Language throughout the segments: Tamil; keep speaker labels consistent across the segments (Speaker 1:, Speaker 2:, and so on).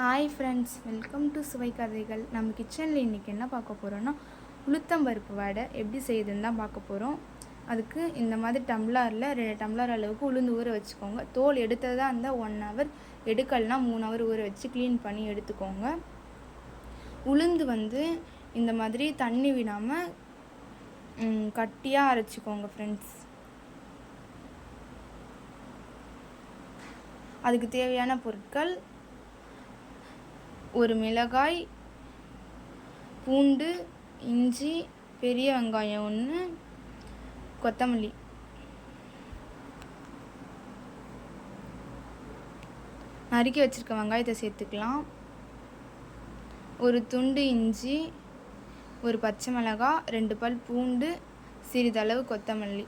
Speaker 1: ஹாய் ஃப்ரெண்ட்ஸ், வெல்கம் டு சுவை கதைகள். நம்ம கிச்சனில் இன்றைக்கி என்ன பார்க்க போகிறோன்னா, உளுத்தம்பருப்பு வடை எப்படி செய்யுதுன்னு தான் பார்க்க போகிறோம். அதுக்கு இந்த மாதிரி டம்ளரில் 2 டம்ளர் அளவுக்கு உளுந்து ஊற வச்சுக்கோங்க. தோல் எடுத்ததாக இருந்தால் 1 ஹவர், எடுக்கலைனா 3 ஹவர் ஊற வச்சு க்ளீன் பண்ணி எடுத்துக்கோங்க. உளுந்து இந்த மாதிரி தண்ணி விடாமல் கட்டியாக அரைச்சிக்கோங்க ஃப்ரெண்ட்ஸ். அதுக்கு தேவையான பொருட்கள்: ஒரு மிளகாய், பூண்டு, இஞ்சி, பெரிய வெங்காயம் 1, கொத்தமல்லி. நறுக்கி வச்சுருக்க வெங்காயத்தை சேர்த்துக்கலாம். ஒரு துண்டு இஞ்சி, ஒரு பச்சை மிளகாய், 2 பல் பூண்டு, சிறிதளவு கொத்தமல்லி.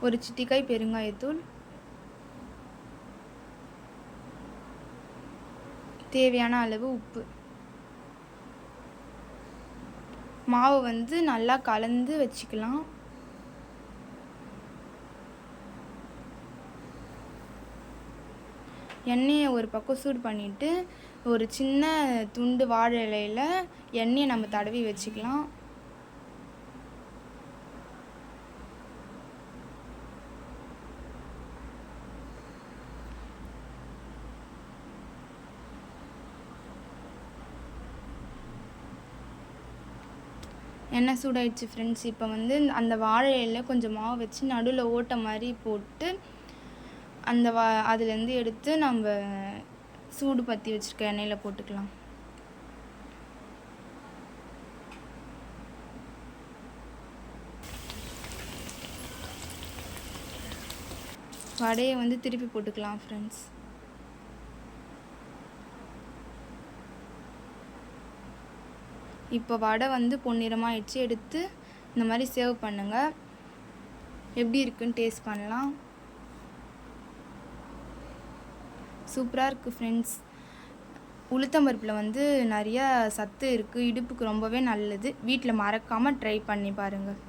Speaker 1: ஒரு சிட்டிகை பெருங்காயத்தூள், தேவையான அளவு உப்பு. மாவு நல்லா கலந்து வச்சுக்கலாம். எண்ணெயை ஒரு பக்கம் சூடு பண்ணிவிட்டு ஒரு சின்ன துண்டு வாழை இலையில் எண்ணெயை நம்ம தடவி வச்சுக்கலாம். எண்ணெய் சூடாயிடுச்சு ஃப்ரெண்ட்ஸ். இப்போ அந்த வாழை இலையில் கொஞ்சம் மாவு வச்சு நடுவில் ஓட்டை மாதிரி போட்டு அதுலேருந்து எடுத்து நம்ம சூடு பற்றி வச்சுருக்க எண்ணெயில் போட்டுக்கலாம். வடையை திருப்பி போட்டுக்கலாம் ஃப்ரெண்ட்ஸ். இப்போ வடை பொன்னிறமாகிடுச்சு. எடுத்து இந்த மாதிரி சேவ் பண்ணுங்கள். எப்படி இருக்குன்னு டேஸ்ட் பண்ணலாம். சூப்பராக இருக்குது ஃப்ரெண்ட்ஸ். உளுத்தம்பருப்பில் நிறைய சத்து இருக்குது. இடுப்புக்கு ரொம்பவே நல்லது. வீட்டில் மறக்காமல் ட்ரை பண்ணி பாருங்கள்.